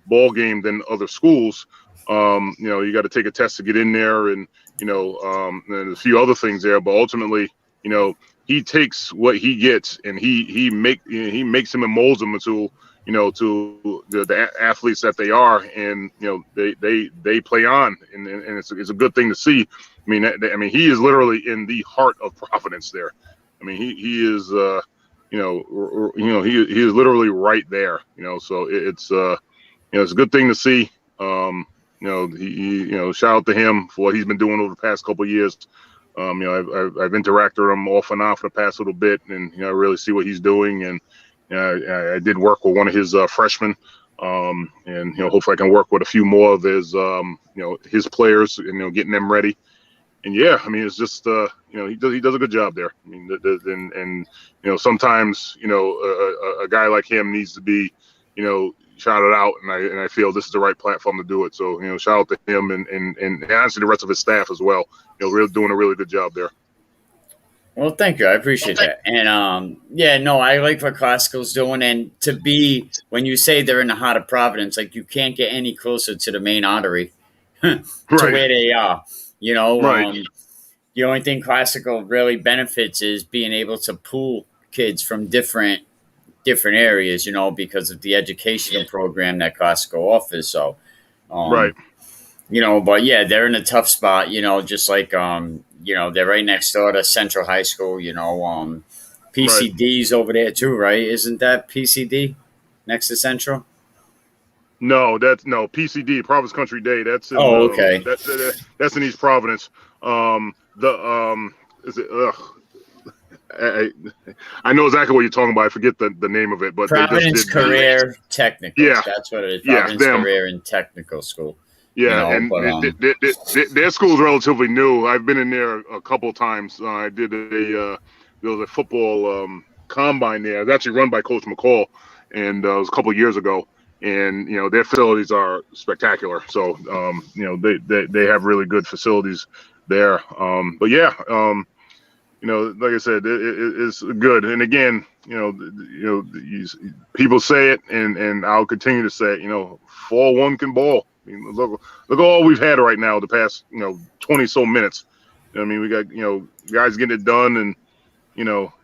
ball game than other schools, you got to take a test to get in there, and and a few other things there. But ultimately, he takes what he gets, and he makes him and molds him into to the athletes that they are, and they play on, and it's a good thing to see. I mean, he is literally in the heart of Providence there. I mean, he is he is literally right there. So it's it's a good thing to see. Shout out to him for what he's been doing over the past couple of years. I've interacted with him off and on for the past little bit, and I really see what he's doing. And I did work with one of his freshmen, and hopefully I can work with a few more of his players, and getting them ready. And yeah, I mean, it's just he does a good job there. I mean, and sometimes a guy like him needs to be shouted out, and I feel this is the right platform to do it. So shout out to him and honestly the rest of his staff as well. Really doing a really good job there. Well, thank you. I appreciate that. And I like what Classical's doing. And to be, when you say they're in the heart of Providence, like you can't get any closer to the main artery to where they are. Right. The only thing Classical really benefits is being able to pool kids from different areas, because of the educational program that Classical offers. So, right. But yeah, they're in a tough spot, just like, they're right next door to Central High School, PCD's over there too, right? Isn't that PCD next to Central? No, PCD, Providence Country Day. That's in, okay. That's in East Providence. Is it? I know exactly what you're talking about. I forget the name of it, but Providence Career Technical. Yeah, that's what it is. Providence Career and Technical School. Yeah, their school's relatively new. I've been in there a couple times. I did there was a football combine there. It was actually run by Coach McCall, and it was a couple of years ago. And their facilities are spectacular. So they have really good facilities there. But yeah, like I said, it's good. And again, people say it, and I'll continue to say it. 4-1 can ball. I mean, look at all we've had right now the past 20 so minutes. I mean, we got guys getting it done, and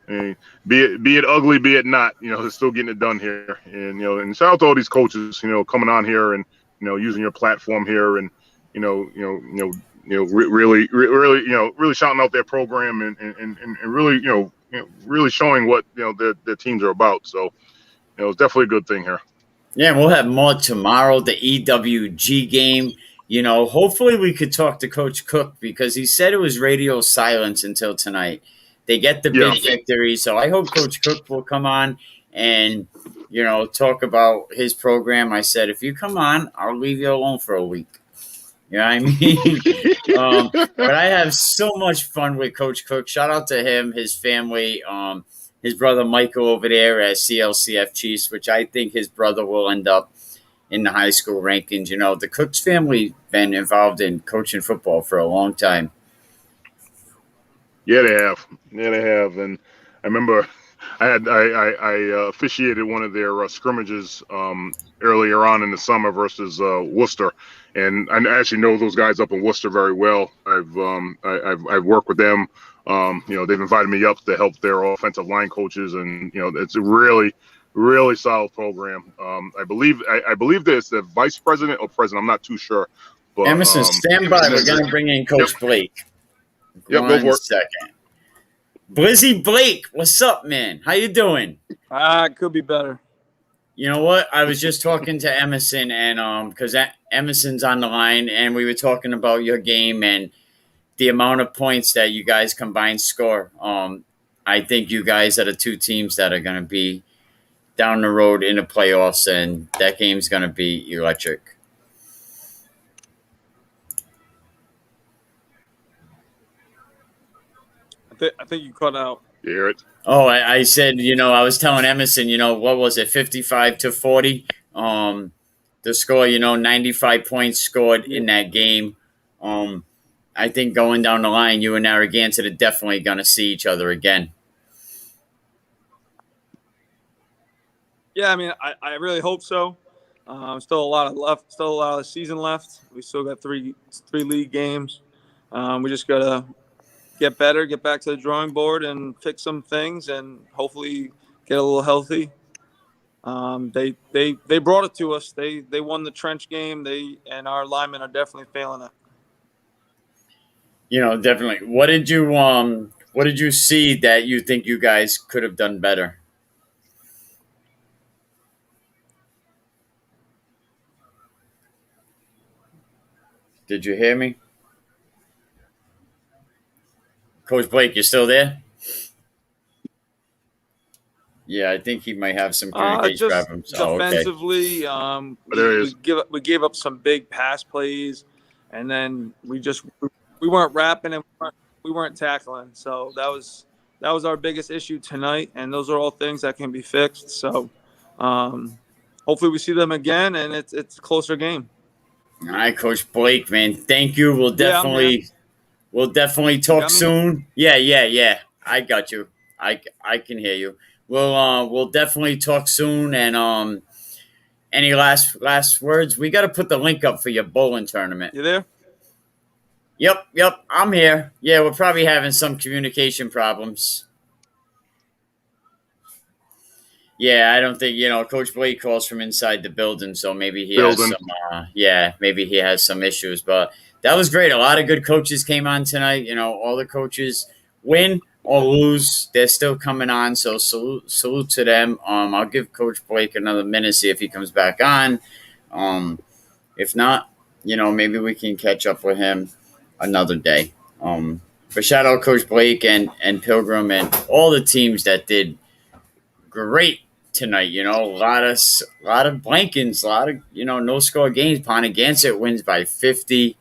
and be it ugly, be it not, they're still getting it done here. And and shout out to all these coaches, coming on here and using your platform here, and really shouting out their program and really really showing what their teams are about. So it's definitely a good thing here. Yeah, we'll have more tomorrow. The EWG game. Hopefully we could talk to Coach Cook, because he said it was radio silence until tonight. They get the big victory, so I hope Coach Cook will come on and talk about his program. I said, if you come on, I'll leave you alone for a week. You know what I mean? But I have so much fun with Coach Cook. Shout out to him, his family, his brother Michael over there at CLCF Chiefs, which I think his brother will end up in the high school rankings. The Cooks family been involved in coaching football for a long time. Yeah, they have. And I remember I officiated one of their scrimmages earlier on in the summer versus Worcester, and I actually know those guys up in Worcester very well. I've worked with them. They've invited me up to help their offensive line coaches, and it's a really, really solid program. I believe there's the vice president or president. I'm not too sure. But, Emerson, stand by. We're going to bring in Coach Blake. Yep, go for it. Second. Blizzy Blake, what's up, man? How you doing? Could be better. You know what? I was just talking to Emerson, and because Emerson's on the line, and we were talking about your game and the amount of points that you guys combined score. I think you guys are the two teams that are going to be down the road in the playoffs, and that game's going to be electric. I think you cut out. You hear it? Oh, I said, I was telling Emerson, what was it, 55-40? The score, 95 points scored in that game. I think going down the line, you and Narragansett are definitely going to see each other again. Yeah, I mean, I really hope so. Still a lot of the season left. We still got three league games. We just gotta get better, get back to the drawing board, and fix some things, and hopefully get a little healthy. They brought it to us. They won the trench game. And our linemen are definitely failing it. Definitely. What did you see that you think you guys could have done better? Did you hear me? Coach Blake, you still there? Yeah, I think he might have some communication Just problems. Oh, okay. defensively, There he we is. we gave up some big pass plays, and then we weren't wrapping and we weren't tackling. So that was our biggest issue tonight, and those are all things that can be fixed. So hopefully we see them again, and it's a closer game. All right, Coach Blake, man. Thank you. We'll Yeah, I'm here. definitely You talk got me? soon. Yeah, yeah, yeah. I got you. I can hear you. We'll definitely talk soon. And any last words? We got to put the link up for your bowling tournament. You there? Yep. I'm here. Yeah, we're probably having some communication problems. Yeah, I don't think Coach Blake calls from inside the building, so maybe he has Building. some. Maybe he has some issues. But that was great. A lot of good coaches came on tonight. All the coaches, win or lose, they're still coming on. So salute to them. I'll give Coach Blake another minute, see if he comes back on. If not, maybe we can catch up with him another day. But shout out Coach Blake and Pilgrim and all the teams that did great tonight. A lot of blankins, a lot of no score games. Pontiac wins by 50.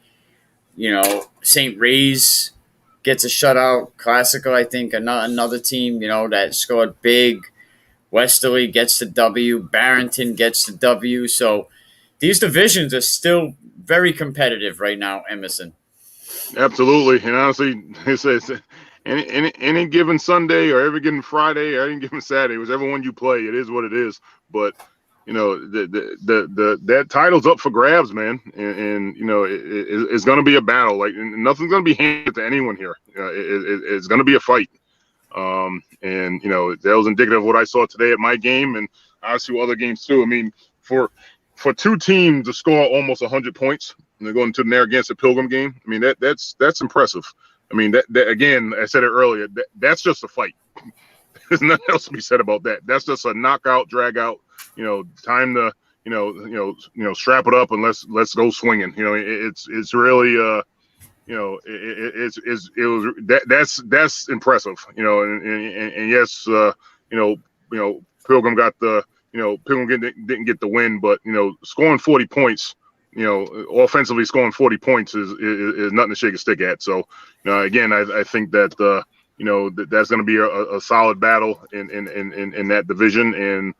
St. Ray's gets a shutout. Classical, I think, another team that scored big. Westerly gets the W. Barrington gets the W. So these divisions are still very competitive right now, Emerson. Absolutely, and honestly, it's any given Sunday or every given Friday or any given Saturday, whichever one you play, it is what it is. But that title's up for grabs, man, and it's going to be a battle. Like nothing's going to be handed to anyone here. It's going to be a fight. And that was indicative of what I saw today at my game, and obviously other games too. I mean, for two teams to score almost 100 points and they're going to the Narragansett Pilgrim game, I mean that's impressive. I mean that again, I said it earlier. That's just a fight. There's nothing else to be said about that. That's just a knockout, drag out. Time to strap it up and let's go swinging. It's really that's impressive. And yes, Pilgrim got the Pilgrim didn't get the win, but scoring 40 points. Offensively scoring 40 points is nothing to shake a stick at. So, again, I think that that's going to be a solid battle in that division, and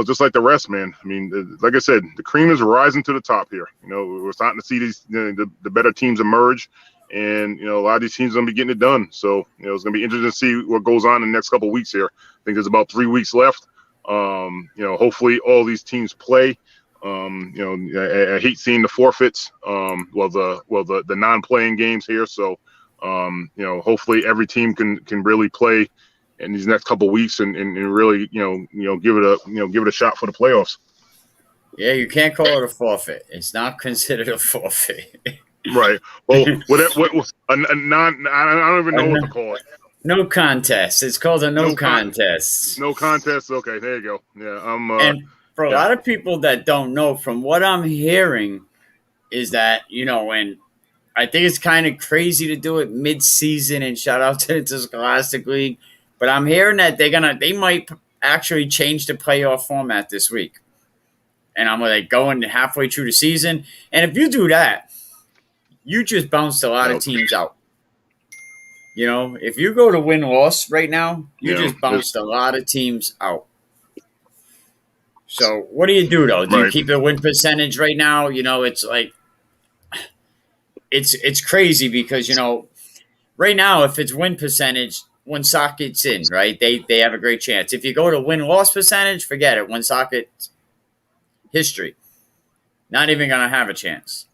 just like the rest, man. I mean, like I said, the cream is rising to the top here. We're starting to see these the better teams emerge, and a lot of these teams are going to be getting it done. So, it's going to be interesting to see what goes on in the next couple of weeks here. I think there's about 3 weeks left. Hopefully all these teams play. I hate seeing the forfeits. The non-playing games here. So, hopefully every team can really play in these next couple of weeks and really give it a shot for the playoffs. Yeah, you can't call it a forfeit. It's not considered a forfeit. Right. Well, what I don't even know what to call it. No contest. It's called a no contest. No contest. Okay, there you go. Yeah, and for a lot of people that don't know, from what I'm hearing, is that and I think it's kind of crazy to do it mid-season. And shout out to the Scholastic League, but I'm hearing that they might actually change the playoff format this week. And I'm like going halfway through the season, and if you do that, you just bounced a lot of teams out. If you go to win-loss right now, you just bounced a lot of teams out. So what do you do though? Do you keep the win percentage right now? It's like it's crazy because right now if it's win percentage, Woonsocket's in, right? They have a great chance. If you go to win-loss percentage, forget it. Woonsocket history, not even gonna have a chance.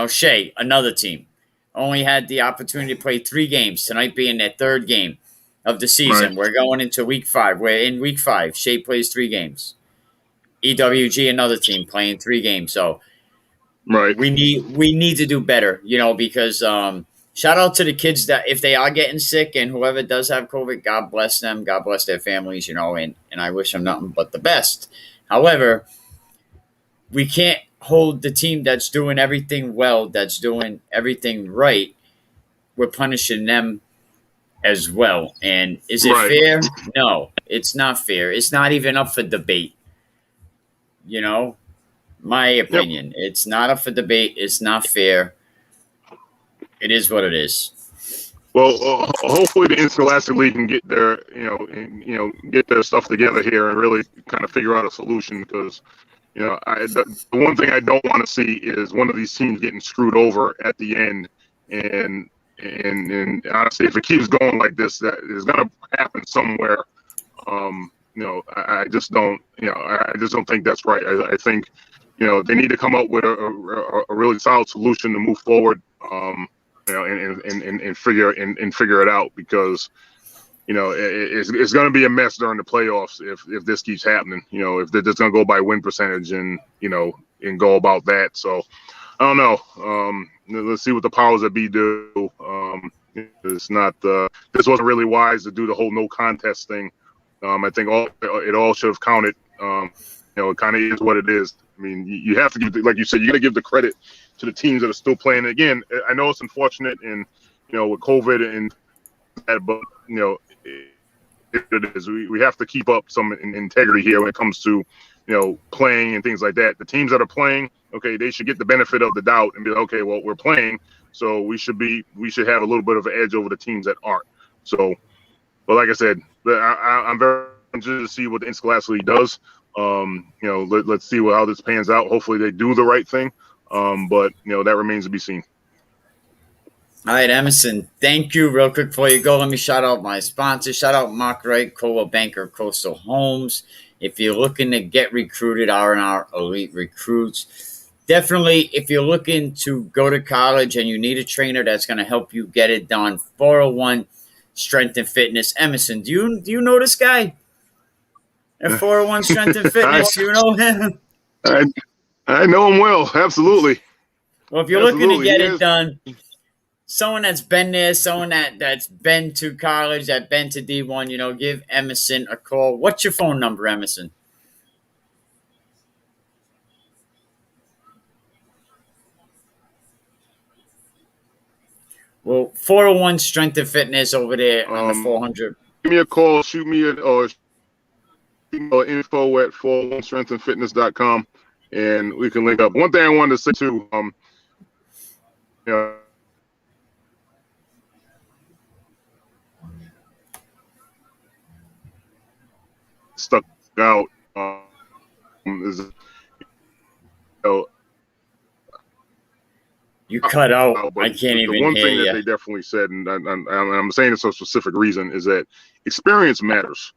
Shea, another team, only had the opportunity to play 3 games, tonight being their 3rd game. of the Right. season. We're going into week 5. We're in week 5. Shea plays 3 games. EWG, another team, playing 3 games. So Right. we need to do better, because shout out to the kids that if they are getting sick and whoever does have COVID, God bless them, God bless their families, and I wish them nothing but the best. However, we can't hold the team that's doing everything well, that's doing everything right. We're punishing them as well. And is it Right. fair? No, it's not fair. It's not even up for debate. You know, my Yep. opinion. It's not up for debate. It's not fair. It is what it is. Well, hopefully the Interscholastic League can get their, get their stuff together here and really kind of figure out a solution because, the one thing I don't want to see is one of these teams getting screwed over at the end. And honestly, if it keeps going like this, that is going to happen somewhere. I just don't, I just don't think that's right. I think, they need to come up with a really solid solution to move forward. And figure it out because it's going to be a mess during the playoffs if this keeps happening. If they're just going to go by win percentage and go about that. So I don't know. Let's see what the powers that be do. It's not this wasn't really wise to do the whole no contest thing. I think it all should have counted. It kind of is what it is. I mean, you have to give, like you said, you got to give the credit to the teams that are still playing. Again, I know it's unfortunate, and with COVID and that, but it is. We have to keep up some integrity here when it comes to playing and things like that. The teams that are playing, okay, they should get the benefit of the doubt and be like, okay, well, we're playing, so we should have a little bit of an edge over the teams that aren't. So, but like I said, I'm very interested to see what the Interscholastic League does. Let's see how this pans out. Hopefully they do the right thing. But that remains to be seen. All right, Emerson, thank you. Real quick before you go, let me shout out my sponsor. Shout out Mark Wright, Coldwell Banker, Coastal Homes. If you're looking to get recruited, R&R Elite Recruits. Definitely, if you're looking to go to college and you need a trainer that's going to help you get it done, 401 Strength and Fitness. Emerson, do you know this guy? At 401 Strength and Fitness, you know him? I know him well. Absolutely. Well, if you're looking to get it done, someone that's been there, someone that's been to college, that's been to D1, give Emerson a call. What's your phone number, Emerson? Well, 401 Strength and Fitness over there on the 400. Give me a call, shoot me or info at 401strengthandfitness.com and we can link up. One thing I wanted to say too, stuck out is you cut out. I can't even the one hear thing you. that they definitely said, and I'm saying this for a specific reason, is that experience matters.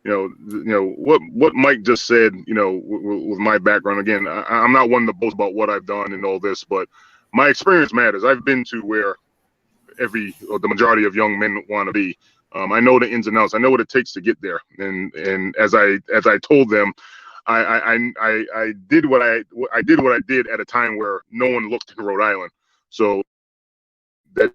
What Mike just said. With my background, again, I'm not one to boast about what I've done and all this, but my experience matters. I've been to where the majority of young men want to be. I know the ins and outs. I know what it takes to get there. And as I told them, I did what I did at a time where no one looked in Rhode Island. So that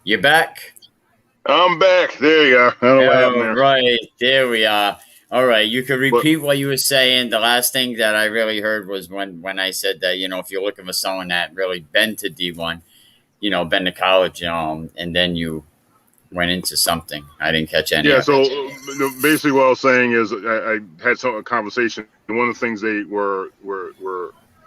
You back? I'm back. There you are. I don't know what happened there. Right, there we are. All right, you could But repeat what you were saying. The last thing that I really heard was when I said that if you're looking for someone that really been to D1, been to college, and then you went into something. I didn't catch any yeah, of so it. basically what I was saying is I had a conversation. And one of the things they were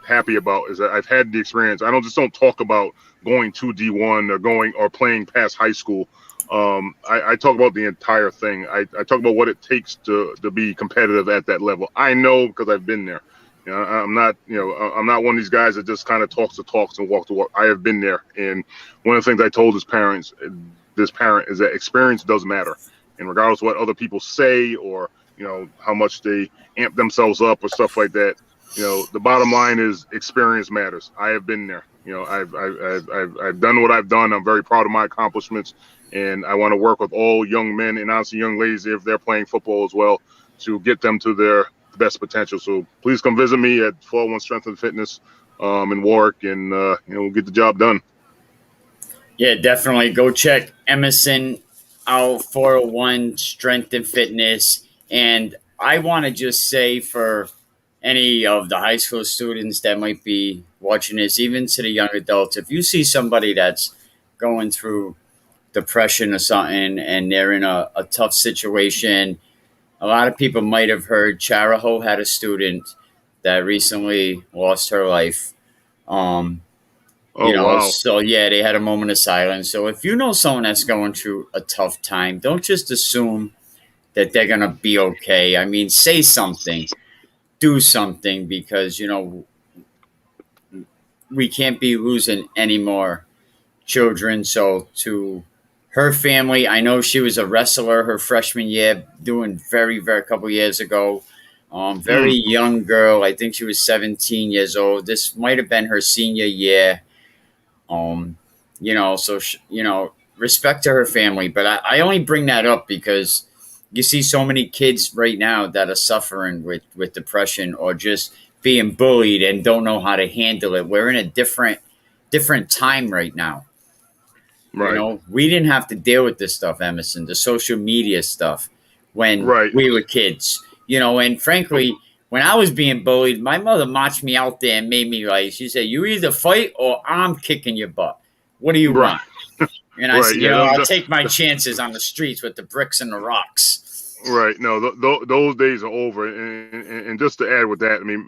happy about is that I've had the experience. I don't talk about going to D1 or going or playing past high school. I talk about the entire thing. I talk about what it takes to be competitive at that level. I know because I've been there. I'm not one of these guys that just kind of talks the talks and walks the walk. I have been there, and one of the things I told this parent is that experience does matter, and regardless of what other people say or how much they amp themselves up or stuff like that, the bottom line is experience matters. I have been there. I've done what I've done. I'm very proud of my accomplishments, and I want to work with all young men and honestly young ladies if they're playing football as well to get them to their best potential. So please come visit me at 401 Strength and Fitness in Warwick, and we'll get the job done. Yeah, definitely go check Emerson out 401 Strength and Fitness. And I want to just say for any of the high school students that might be watching this, even to the young adults, if you see somebody that's going through depression or something and they're in a tough situation, a lot of people might have heard Charahoe had a student that recently lost her life. Um, Oh wow. so yeah, they had a moment of silence. So if you know someone that's going through a tough time, don't just assume that they're going to be okay. I mean, say something, do something, because, we can't be losing any more children. So to her family, I know she was a wrestler her freshman year, doing very, very couple years ago. Very Mm, young girl. I think she was 17 years old. This might have been her senior year. Um, respect to her family. But I only bring that up because you see so many kids right now that are suffering with depression or just being bullied and don't know how to handle it. We're in a different time right now. right. We didn't have to deal with this stuff, Emerson, the social media stuff when Right. we were kids. And frankly, when I was being bullied, my mother marched me out there and made me like, she said, "You either fight or I'm kicking your butt. What do you Right. want?" And I Right. said, Yeah. I'll take my chances on the streets with the bricks and the rocks. Right. No, those days are over. And just to add with that, I mean,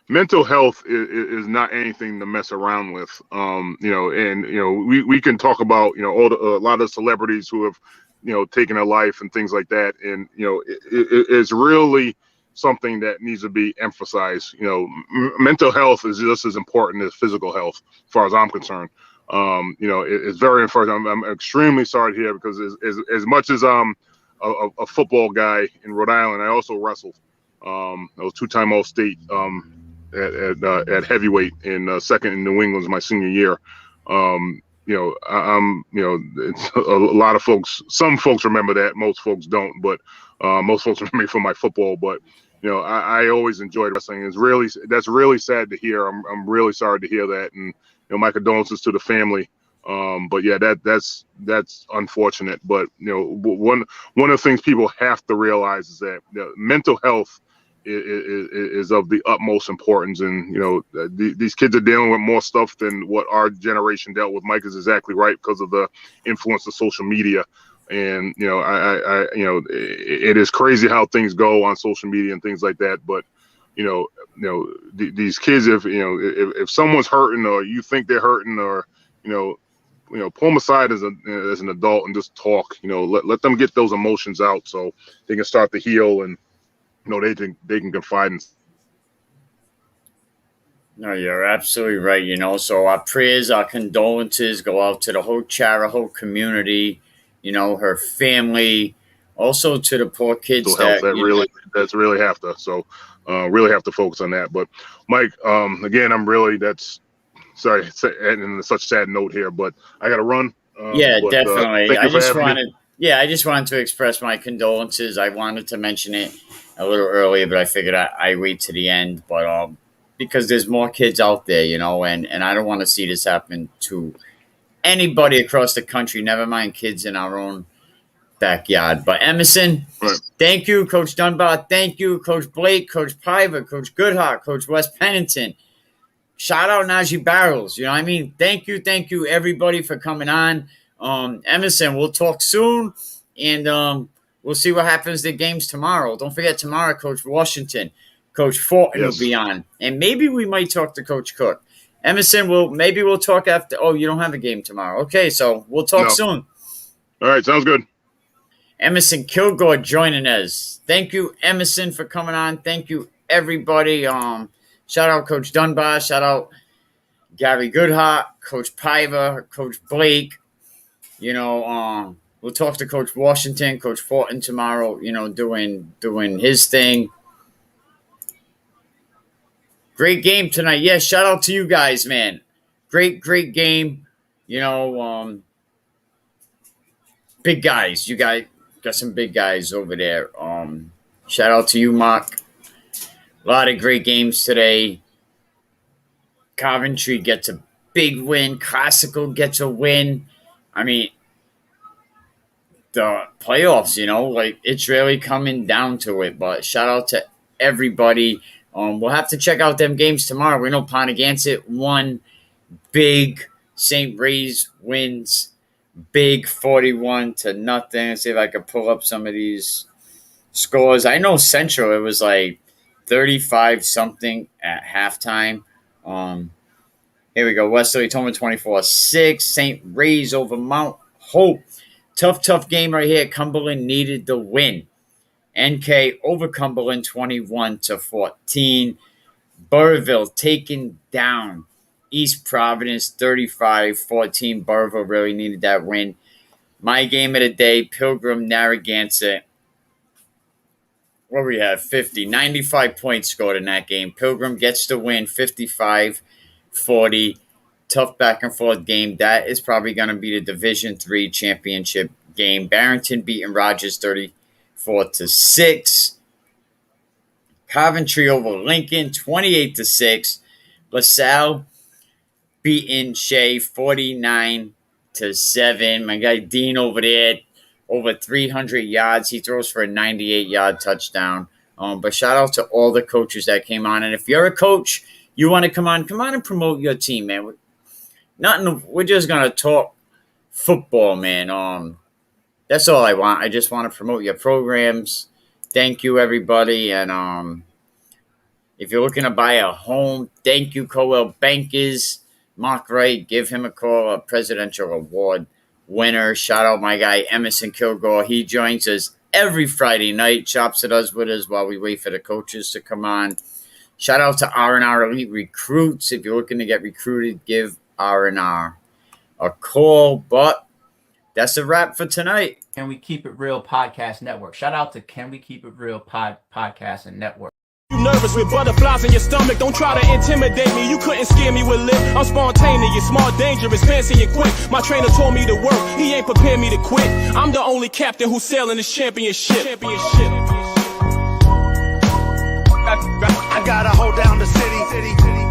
mental health is not anything to mess around with. We can talk about a lot of celebrities who have taken their life and things like that, and it's really something that needs to be emphasized. Mental health is just as important as physical health, as far as I'm concerned. It's very important. I'm extremely sorry to hear because as much as a football guy in Rhode Island. I also wrestled. I was two-time All-State at heavyweight in second in New England my senior year. It's a lot of folks. Some folks remember that. Most folks don't. But most folks remember me from my football. But I always enjoyed wrestling. That's really sad to hear. I'm really sorry to hear that, and my condolences to the family. But yeah, that's unfortunate. But one of the things people have to realize is that mental health is of the utmost importance, and these kids are dealing with more stuff than what our generation dealt with. Mike is exactly right because of the influence of social media, and it is crazy how things go on social media and things like that. But these kids, if someone's hurting or you think they're hurting or pull them aside as an adult and just talk. Let them get those emotions out so they can start to heal and they can confide in. No, you're absolutely right. So our prayers, our condolences go out to the whole Charahoe community, her family, also to the poor kids Mental health that, that's really have to. So really have to focus on that. But Mike, again, that's sorry, and such a sad note here, but I got to run. Yeah, But definitely. thank you for having me. I just wanted to express my condolences. I wanted to mention it a little earlier, but I figured I wait to the end. But because there's more kids out there, and I don't want to see this happen to anybody across the country. Never mind kids in our own backyard. But Emerson, Right. thank you, Coach Dunbar. Thank you, Coach Blake, Coach Piver, Coach Goodhart, Coach West Pennington. Shout out Najee Barrels. You know what I mean? Thank you, everybody, for coming on. Emerson, we'll talk soon, and we'll see what happens to the games tomorrow. Don't forget, tomorrow, Coach Washington, Coach Fortin will be on. And maybe we might talk to Coach Cook. Emerson, maybe we'll talk after. Oh, you don't have a game tomorrow. Okay, so we'll talk soon. All right, sounds good. Emerson Kilgore joining us. Thank you, Emerson, for coming on. Thank you, everybody. Shout out Coach Dunbar. Shout out Gary Goodhart, Coach Piver, Coach Blake. You know, we'll talk to Coach Washington, Coach Fortin tomorrow. You know, doing his thing. Great game tonight. Yeah, shout out to you guys, man. Great game. You know, big guys. You guys got some big guys over there. Shout out to you, Mark. A lot of great games today. Coventry gets a big win. Classical gets a win. I mean, the playoffs, you know, like it's really coming down to it. But shout out to everybody. We'll have to check out them games tomorrow. We know Pontiac won big. St. Ray's wins big 41-0. Let's see if I can pull up some of these scores. I know Central, it was like 35-something at halftime. Here we go. Westerly Tolman 24-6. St. Ray's over Mount Hope. Tough game right here. Cumberland needed the win. NK over Cumberland 21-14. Burrville taking down East Providence 35-14. Burrville really needed that win. My game of the day, Pilgrim Narragansett. What we have? 95 points scored in that game. Pilgrim gets the win 55-40. Tough back and forth game. That is probably going to be the Division III championship game. Barrington beating Rogers 34-6. Coventry over Lincoln 28-6. LaSalle beating Shea 49-7. My guy Dean over there, over 300 yards. He throws for a 98-yard touchdown. But shout out to all the coaches that came on. And if you're a coach, you want to come on and promote your team, man. We're just going to talk football, man. That's all I want. I just want to promote your programs. Thank you, everybody. And if you're looking to buy a home, thank you, Coldwell Bankers. Mark Wright, give him a call, a presidential award winner. Shout out my guy, Emerson Kilgore. He joins us every Friday night, chops at us with us while we wait for the coaches to come on. Shout out to R&R Elite Recruits. If you're looking to get recruited, give R&R a call. But that's a wrap for tonight. Can We Keep It Real Podcast Network. Shout out to Can We Keep It Real Podcast and Network. You nervous with butterflies in your stomach, don't try to intimidate me, you couldn't scare me with lip. I'm spontaneous, smart, dangerous, fancy and quick. My trainer told me to work, he ain't prepared me to quit. I'm the only captain who's sailing this championship. I gotta hold down the city.